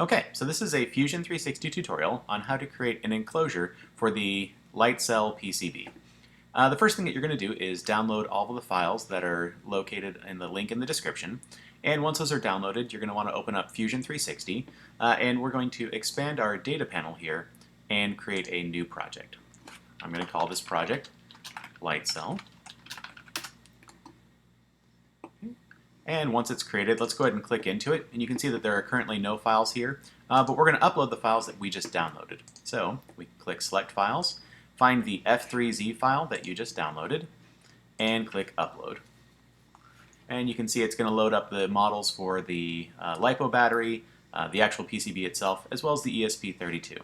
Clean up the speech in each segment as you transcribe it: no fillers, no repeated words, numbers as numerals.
Okay, so this is a Fusion 360 tutorial on how to create an enclosure for the light cell PCB. The first thing that you're going to do is download all of the files that are located in the link in the description. And once those are downloaded, you're going to want to open up Fusion 360, and we're going to expand our data panel here and create a new project. I'm going to call this project Light Cell. And once it's created, let's go ahead and click into it. And you can see that there are currently no files here, but we're going to upload the files that we just downloaded. So we click Select Files, find the F3Z file that you just downloaded, and click Upload. And you can see it's going to load up the models for the LiPo battery, the actual PCB itself, as well as the ESP32.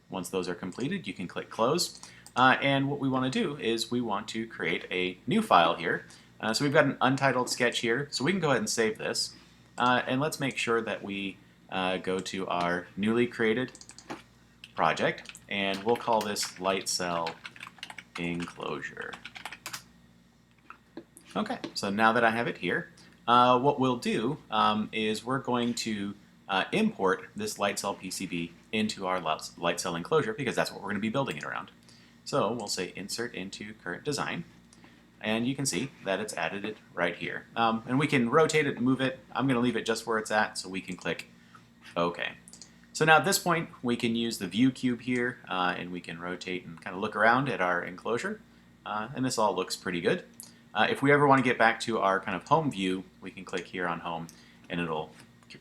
Once those are completed, you can click Close. And what we want to do is we want to create a new file here. So we've got an untitled sketch here, so we can go ahead and save this. And let's make sure that we go to our newly created project, and we'll call this Light Cell Enclosure. Okay, so now that I have it here, what we'll do is we're going to import this Light Cell PCB into our Light Cell Enclosure, because that's what we're going to be building it around. So we'll say Insert into Current Design. And you can see that it's added it right here. And we can rotate it and move it. I'm going to leave it just where it's at, so we can click OK. So now at this point, we can use the view cube here, and we can rotate and kind of look around at our enclosure. And this all looks pretty good. If we ever want to get back to our kind of home view, we can click here on Home, and it'll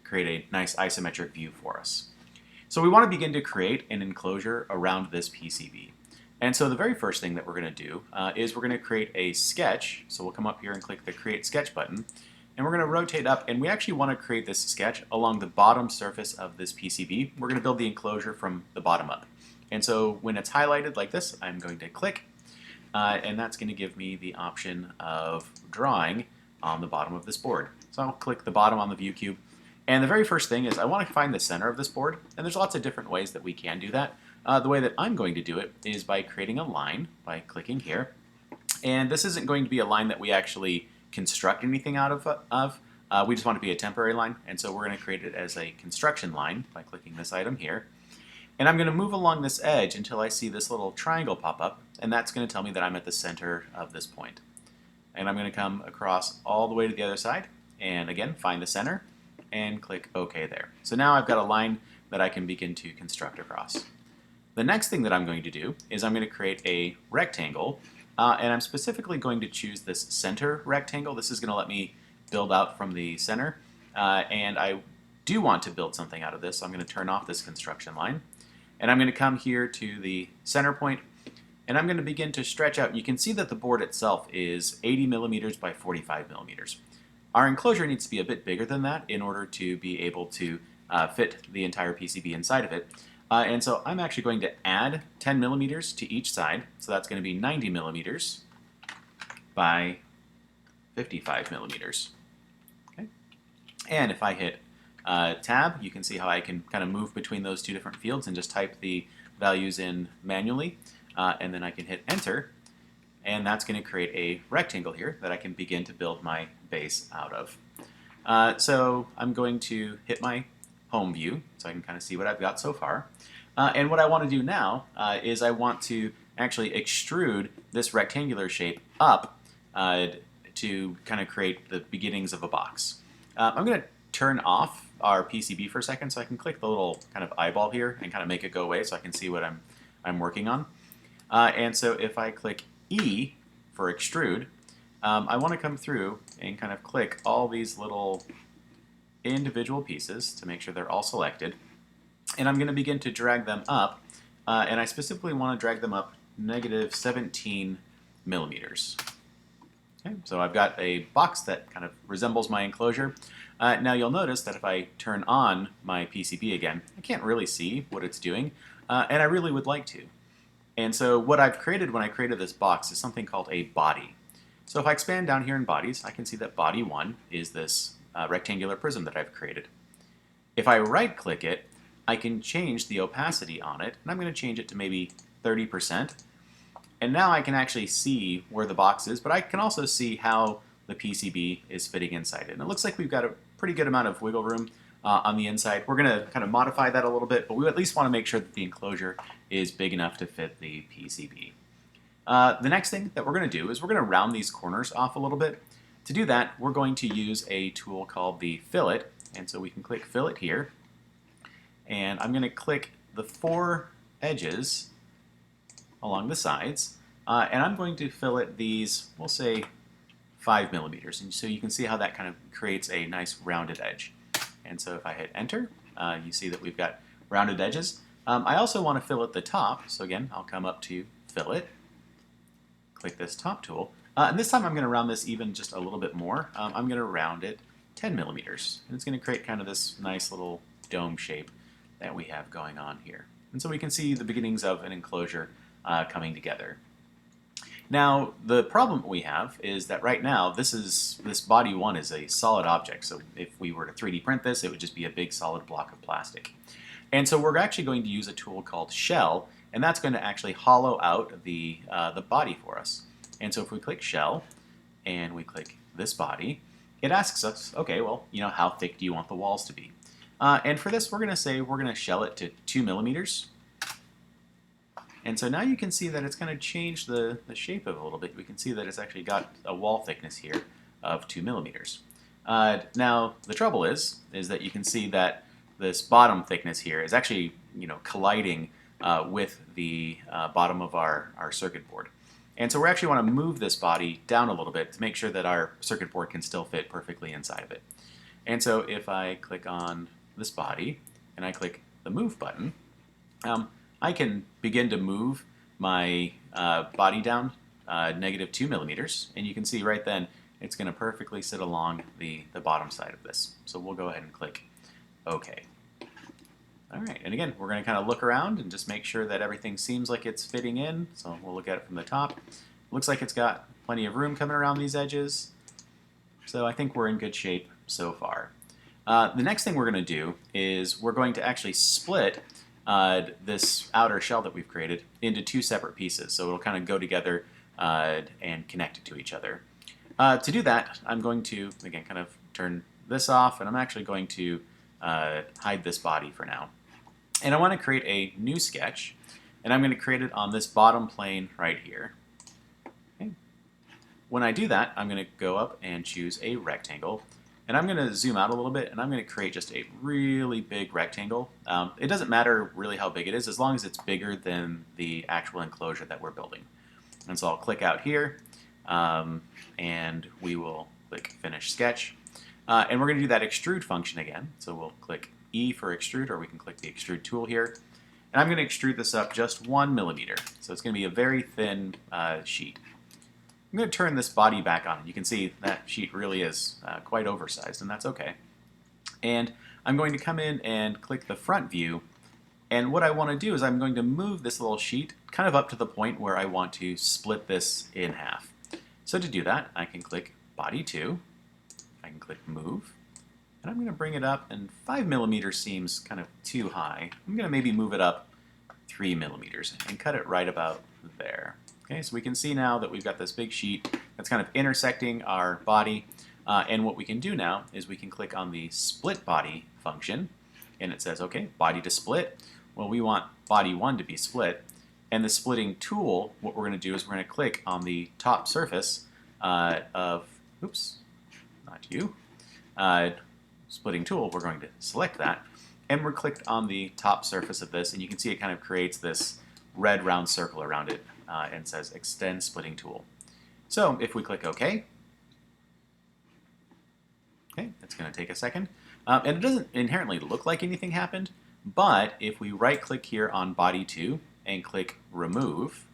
create a nice isometric view for us. So we want to begin to create an enclosure around this PCB. And so the very first thing that we're going to do is we're going to create a sketch. So we'll come up here and click the Create Sketch button. And we're going to rotate up. And we actually want to create this sketch along the bottom surface of this PCB. We're going to build the enclosure from the bottom up. And so when it's highlighted like this, I'm going to click. And that's going to give me the option of drawing on the bottom of this board. So I'll click the bottom on the view cube. And the very first thing is I want to find the center of this board. And there's lots of different ways that we can do that. The way that I'm going to do it is by creating a line by clicking here. And this isn't going to be a line that we actually construct anything out of. We just want it to be a temporary line. And so we're going to create it as a construction line by clicking this item here. And I'm going to move along this edge until I see this little triangle pop up. And that's going to tell me that I'm at the center of this point. And I'm going to come across all the way to the other side. And again, find the center and click OK there. So now I've got a line that I can begin to construct across. The next thing that I'm going to do is I'm going to create a rectangle, and I'm specifically going to choose this center rectangle. This is going to let me build out from the center, and I do want to build something out of this, so I'm going to turn off this construction line. And I'm going to come here to the center point, and I'm going to begin to stretch out. You can see that the board itself is 80 millimeters by 45 millimeters. Our enclosure needs to be a bit bigger than that in order to be able to fit the entire PCB inside of it. And so I'm actually going to add 10 millimeters to each side. So that's going to be 90 millimeters by 55 millimeters. Okay. And if I hit Tab, you can see how I can kind of move between those two different fields and just type the values in manually. And then I can hit Enter. And that's going to create a rectangle here that I can begin to build my base out of. So I'm going to hit my home view so I can kind of see what I've got so far. And what I want to do now is I want to actually extrude this rectangular shape up to kind of create the beginnings of a box. I'm going to turn off our PCB for a second so I can click the little kind of eyeball here and kind of make it go away so I can see what I'm working on. And so if I click E for extrude, I want to come through and kind of click all these little individual pieces to make sure they're all selected. And I'm going to begin to drag them up, and I specifically want to drag them up negative 17 millimeters. Okay, so I've got a box that kind of resembles my enclosure. Now you'll notice that if I turn on my PCB again, I can't really see what it's doing, and I really would like to. And so what I've created when I created this box is something called a body. So if I expand down here in bodies, I can see that body 1 is this rectangular prism that I've created. If I right-click it, I can change the opacity on it, and I'm going to change it to maybe 30%. And now I can actually see where the box is, but I can also see how the PCB is fitting inside it. And it looks like we've got a pretty good amount of wiggle room on the inside. We're going to kind of modify that a little bit, but we at least want to make sure that the enclosure is big enough to fit the PCB. The next thing that we're going to do is we're going to round these corners off a little bit. To do that, we're going to use a tool called the fillet, and so we can click fillet here, and I'm going to click the 4 edges along the sides, and I'm going to fillet these, we'll say 5 millimeters, and so you can see how that kind of creates a nice rounded edge. And so if I hit enter, you see that we've got rounded edges. I also want to fillet the top, so again, I'll come up to fillet, click this top tool, and this time I'm going to round this even just a little bit more. I'm going to round it 10 millimeters, and it's going to create kind of this nice little dome shape that we have going on here. And so we can see the beginnings of an enclosure coming together. Now, the problem we have is that right now, this body 1 is a solid object. So if we were to 3D print this, it would just be a big solid block of plastic. And so we're actually going to use a tool called shell, and that's going to actually hollow out the body for us. And so if we click shell, and we click this body, it asks us, okay, well, how thick do you want the walls to be? And for this, we're going to say we're going to shell it to 2 millimeters. And so now you can see that it's going to change the shape of it a little bit. We can see that it's actually got a wall thickness here of 2 millimeters. Now, the trouble is that you can see that this bottom thickness here is actually colliding with the bottom of our circuit board. And so we actually want to move this body down a little bit to make sure that our circuit board can still fit perfectly inside of it. And so if I click on this body and I click the move button, I can begin to move my body down -2 millimeters, and you can see right then it's going to perfectly sit along the bottom side of this. So we'll go ahead and click OK. All right, and again, we're going to kind of look around and just make sure that everything seems like it's fitting in. So we'll look at it from the top. Looks like it's got plenty of room coming around these edges. So I think we're in good shape so far. The next thing we're going to do is we're going to actually split this outer shell that we've created into 2 separate pieces. So it'll kind of go together and connect to each other. To do that, I'm going to, again, kind of turn this off, and I'm actually going to hide this body for now. And I want to create a new sketch, and I'm going to create it on this bottom plane right here. Okay. When I do that, I'm going to go up and choose a rectangle. And I'm going to zoom out a little bit, and I'm going to create just a really big rectangle. It doesn't matter really how big it is, as long as it's bigger than the actual enclosure that we're building. And so I'll click out here, and we will click Finish Sketch. And we're going to do that extrude function again. So we'll click E for extrude, or we can click the extrude tool here. And I'm going to extrude this up just 1 millimeter. So it's going to be a very thin sheet. I'm going to turn this body back on. You can see that sheet really is quite oversized, and that's okay. And I'm going to come in and click the front view. And what I want to do is I'm going to move this little sheet kind of up to the point where I want to split this in half. So to do that, I can click Body 2. I can click Move. And I'm going to bring it up, and 5 millimeters seems kind of too high. I'm going to maybe move it up 3 millimeters and cut it right about there. Okay, so we can see now that we've got this big sheet that's kind of intersecting our body. And what we can do now is we can click on the split body function, and it says, okay, body to split. Well, we want body 1 to be split. And the splitting tool, what we're going to do is we're going to click on the top surface of, oops, not you, splitting tool. We're going to select that. And we're clicked on the top surface of this, and you can see it kind of creates this red round circle around it. And says Extend Splitting Tool. So if we click OK, it's going to take a second. And it doesn't inherently look like anything happened, but if we right-click here on Body 2 and click Remove,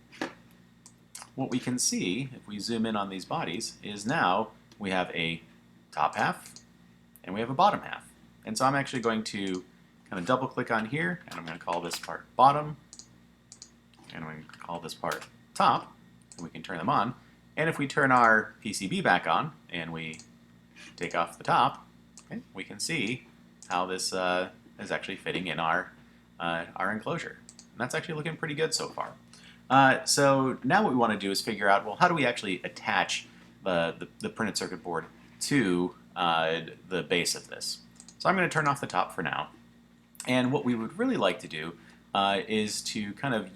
what we can see, if we zoom in on these bodies, is now we have a top half and we have a bottom half. And so I'm actually going to kind of double-click on here, and I'm going to call this part Bottom. And we can call this part top, and we can turn them on. And if we turn our PCB back on and we take off the top, okay, we can see how this is actually fitting in our enclosure. And that's actually looking pretty good so far. So now what we want to do is figure out, well, how do we actually attach the printed circuit board to the base of this? So I'm going to turn off the top for now. And what we would really like to do is to kind of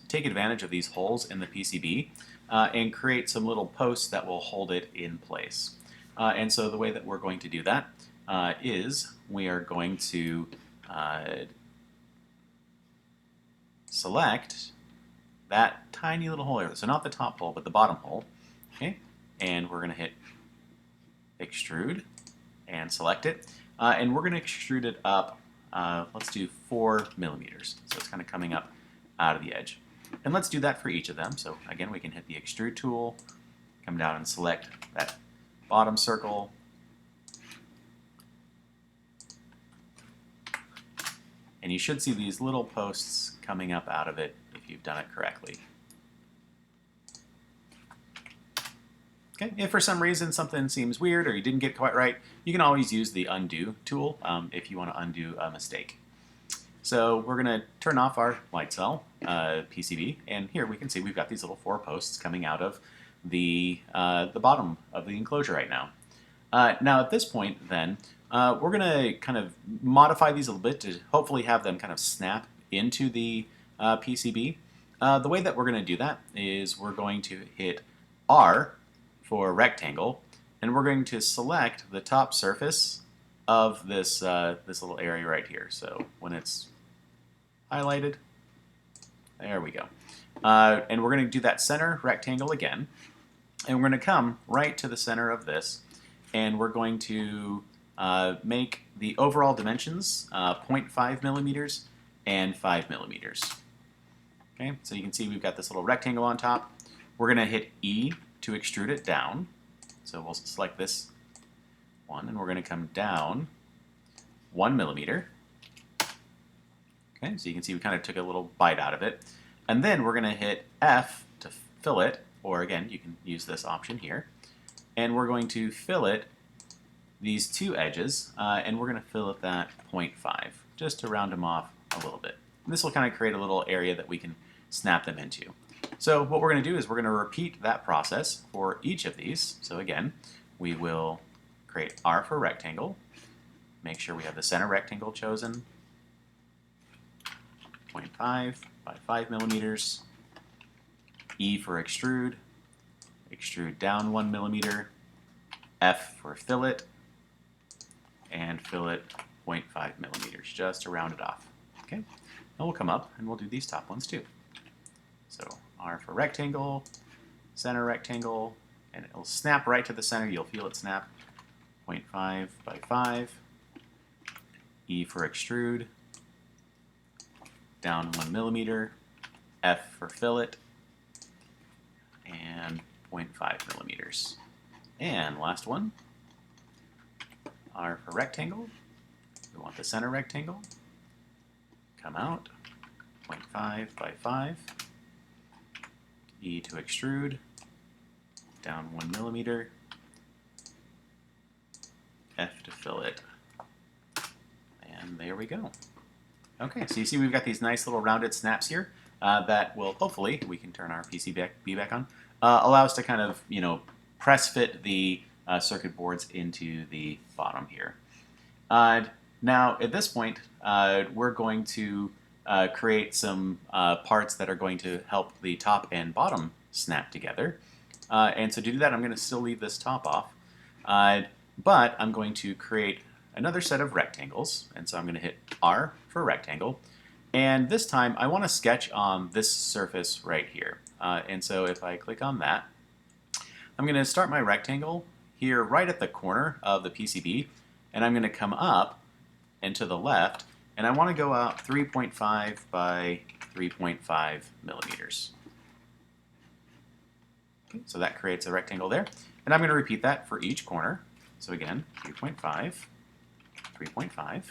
take advantage of these holes in the PCB and create some little posts that will hold it in place. And so the way that we're going to do that is we are going to select that tiny little hole here. So not the top hole, but the bottom hole. Okay, and we're going to hit extrude and select it. And we're going to extrude it up, let's do 4 millimeters. So it's kind of coming up out of the edge. And let's do that for each of them. So again, we can hit the extrude tool, come down and select that bottom circle. And you should see these little posts coming up out of it if you've done it correctly. Okay, if for some reason something seems weird or you didn't get it quite right, you can always use the undo tool if you want to undo a mistake. So we're going to turn off our light cell PCB, and here we can see we've got these little 4 posts coming out of the bottom of the enclosure right now. Now at this point then, we're going to kind of modify these a little bit to hopefully have them kind of snap into the PCB. The way that we're going to do that is we're going to hit R for rectangle, and we're going to select the top surface of this this little area right here. So when it's highlighted, there we go. And we're going to do that center rectangle again, and we're going to come right to the center of this, and we're going to make the overall dimensions 0.5 millimeters and 5 millimeters. Okay, so you can see we've got this little rectangle on top. We're going to hit E to extrude it down. So we'll select this one, and we're going to come down 1 millimeter. Okay, so you can see we kind of took a little bite out of it. And then we're going to hit F to fillet, or again, you can use this option here. And we're going to fillet these 2 edges, and we're going to fillet that 0.5, just to round them off a little bit. And this will kind of create a little area that we can snap them into. So what we're going to do is we're going to repeat that process for each of these. So again, we will create R for rectangle, make sure we have the center rectangle chosen, 0.5 by 5 millimeters, E for extrude, extrude down 1 millimeter, F for fillet, and fillet 0.5 millimeters, just to round it off. Okay, and we'll come up and we'll do these top ones too. So R for rectangle, center rectangle, and it'll snap right to the center. You'll feel it snap. 0.5 by 5. E for extrude, down 1 millimeter. F for fillet, and 0.5 millimeters. And last one, R for rectangle. We want the center rectangle. Come out, 0.5 by 5. E to extrude, down 1 millimeter. F to fillet. And there we go. Okay, so you see we've got these nice little rounded snaps here that will hopefully, we can turn our PCB back on, allow us to kind of, press fit the circuit boards into the bottom here. Now, at this point, we're going to create some parts that are going to help the top and bottom snap together. And so to do that, I'm going to still leave this top off. But I'm going to create another set of rectangles. And so I'm going to hit R for rectangle. And this time, I want to sketch on this surface right here. And so if I click on that, I'm going to start my rectangle here right at the corner of the PCB. And I'm going to come up and to the left. And I want to go out 3.5 by 3.5 millimeters. Okay, so that creates a rectangle there. And I'm going to repeat that for each corner. So again, 3.5, 3.5.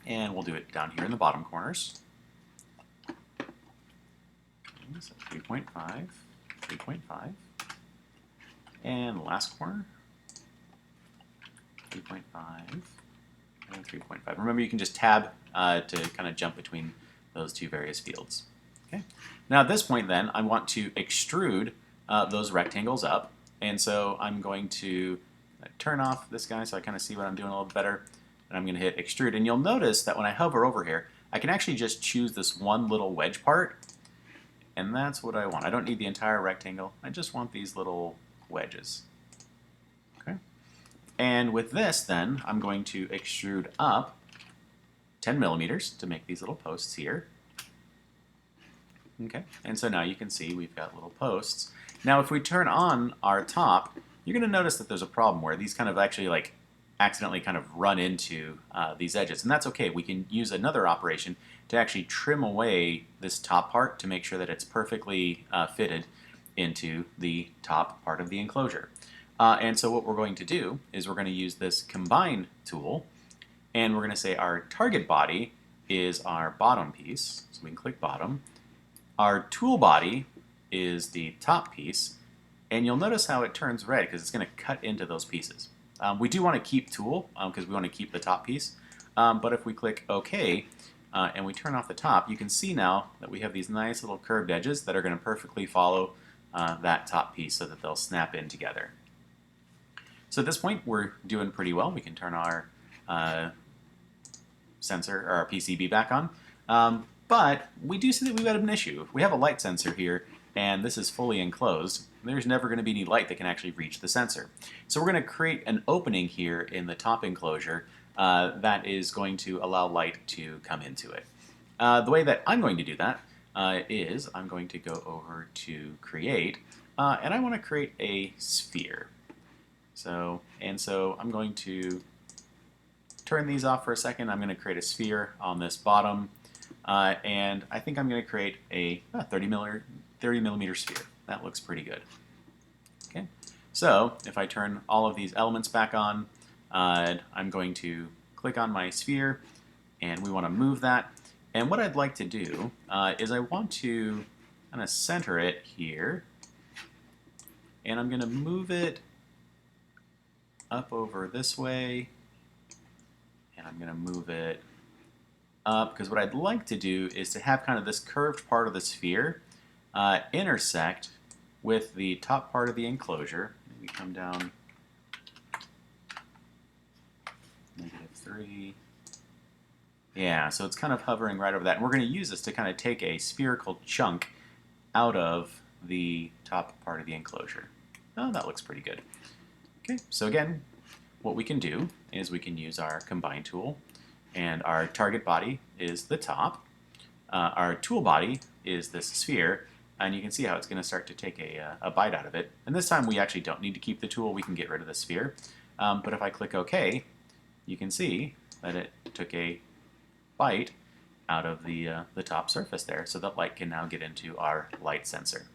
And we'll do it down here in the bottom corners. Okay, so 3.5, 3.5. And last corner, 3.5. And 3.5. Remember, you can just tab to kind of jump between those two various fields. Okay. Now at this point then, I want to extrude those rectangles up. And so I'm going to turn off this guy so I kind of see what I'm doing a little better. and I'm going to hit extrude. And you'll notice that when I hover over here, I can actually just choose this one little wedge part, and that's what I want. I don't need the entire rectangle. I just want these little wedges. Okay. And with this, then, I'm going to extrude up 10 millimeters to make these little posts here. Okay, and so now you can see we've got little posts. Now if we turn on our top, you're going to notice that there's a problem where these kind of actually like accidentally kind of run into these edges, and that's okay. We can use another operation to actually trim away this top part to make sure that it's perfectly fitted into the top part of the enclosure. And so what we're going to do is we're going to use this combine tool, and we're going to say our target body is our bottom piece, so we can click bottom. Our tool body is the top piece, and you'll notice how it turns red because it's going to cut into those pieces. We do want to keep tool because we want to keep the top piece, but if we click OK and we turn off the top, you can see now that we have these nice little curved edges that are going to perfectly follow that top piece so that they'll snap in together. So at this point, we're doing pretty well. We can turn our sensor or our PCB back on. But we do see that we've got an issue. We have a light sensor here, and this is fully enclosed. There's never going to be any light that can actually reach the sensor. So we're going to create an opening here in the top enclosure that is going to allow light to come into it. The way that I'm going to do that is I'm going to go over to Create, and I want to create a sphere. So I'm going to turn these off for a second. I'm going to create a sphere on this bottom. And I think I'm going to create a 30 millimeter sphere. That looks pretty good. Okay, so if I turn all of these elements back on, I'm going to click on my sphere, and we want to move that. And what I'd like to do is I want to kind of center it here, and I'm going to move it up over this way, and I'm going to move it up, because what I'd like to do is to have kind of this curved part of the sphere intersect with the top part of the enclosure. Maybe come down -3. Yeah, so it's kind of hovering right over that. And we're going to use this to kind of take a spherical chunk out of the top part of the enclosure. Oh, that looks pretty good. Okay, so again, what we can do is we can use our combine tool, and our target body is the top. Our tool body is this sphere, and you can see how it's going to start to take a bite out of it. And this time we actually don't need to keep the tool, we can get rid of the sphere. But if I click OK, you can see that it took a bite out of the top surface there, so that light can now get into our light sensor.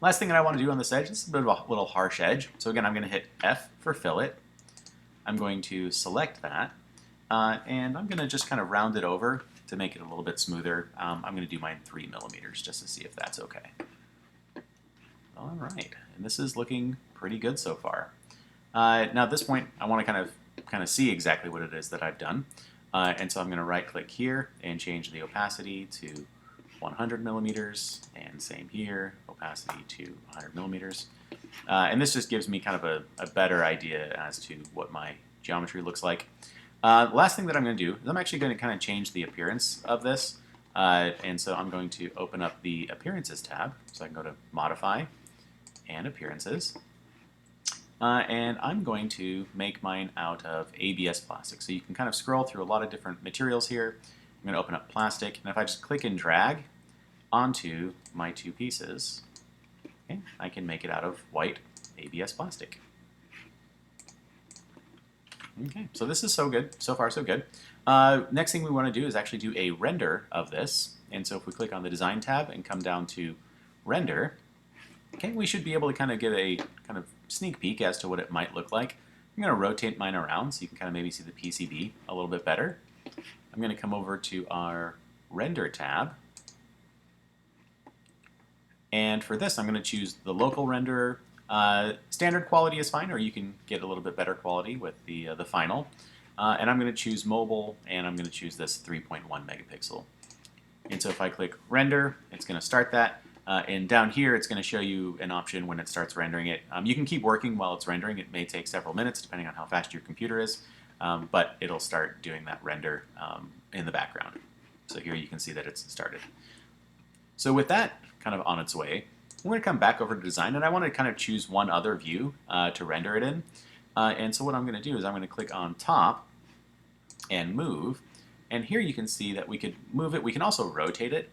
Last thing that I want to do on this edge, this is a bit of a little harsh edge. So again, I'm going to hit F for fillet. I'm going to select that. And I'm going to just kind of round it over to make it a little bit smoother. I'm going to do mine 3 millimeters just to see if that's okay. All right, and this is looking pretty good so far. Now at this point, I want to kind of see exactly what it is that I've done. And so I'm going to right-click here and change the opacity to 100 millimeters, and same here, opacity to 100 millimeters. And this just gives me kind of a better idea as to what my geometry looks like. Last thing that I'm going to do is I'm actually going to kind of change the appearance of this. And so I'm going to open up the Appearances tab. So I can go to Modify and Appearances. And I'm going to make mine out of ABS plastic. So you can kind of scroll through a lot of different materials here. I'm going to open up plastic, and if I just click and drag onto my two pieces, okay, I can make it out of white ABS plastic. Okay, so this is so good. So far, so good. Next thing we want to do is actually do a render of this. And so if we click on the Design tab and come down to Render, okay, we should be able to kind of get a kind of sneak peek as to what it might look like. I'm going to rotate mine around so you can kind of maybe see the PCB a little bit better. I'm going to come over to our Render tab. And for this, I'm going to choose the local renderer. Standard quality is fine, or you can get a little bit better quality with the final. And I'm going to choose mobile, and I'm going to choose this 3.1 megapixel. And so if I click Render, it's going to start that. And down here, it's going to show you an option when it starts rendering it. You can keep working while it's rendering. It may take several minutes, depending on how fast your computer is. but it'll start doing that render in the background. So here you can see that it's started. So with that kind of on its way, we're going to come back over to design, and I want to kind of choose one other view to render it in. And so what I'm going to do is I'm going to click on top and move. And here you can see that we could move it. We can also rotate it.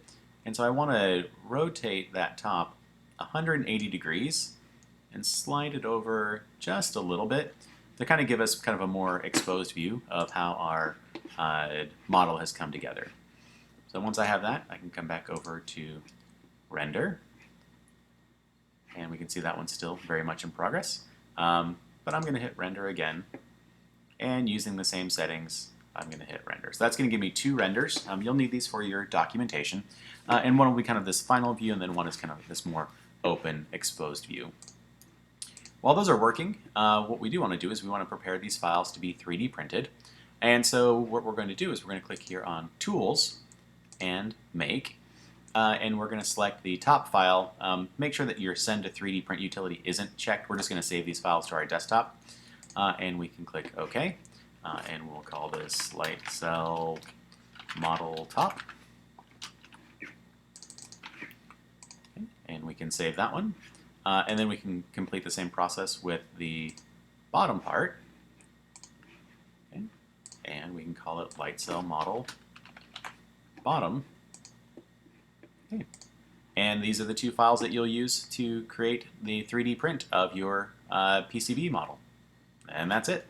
And so I want to rotate that top 180 degrees and slide it over just a little bit to kind of give us kind of a more exposed view of how our model has come together. So once I have that, I can come back over to render. And we can see that one's still very much in progress. But I'm going to hit render again. And using the same settings, I'm going to hit render. So that's going to give me 2 renders. You'll need these for your documentation. And one will be kind of this final view, and then one is kind of this more open, exposed view. While those are working, what we do want to do is we want to prepare these files to be 3D printed. And so what we're going to do is we're going to click here on Tools and Make. And we're going to select the top file. Make sure that your Send to 3D Print utility isn't checked. We're just going to save these files to our desktop. And we can click OK. And we'll call this Light Cell Model Top. Okay. And we can save that one. And then we can complete the same process with the bottom part. Okay. And we can call it Light Cell Model Bottom. Okay. And these are the 2 files that you'll use to create the 3D print of your PCB model. And that's it.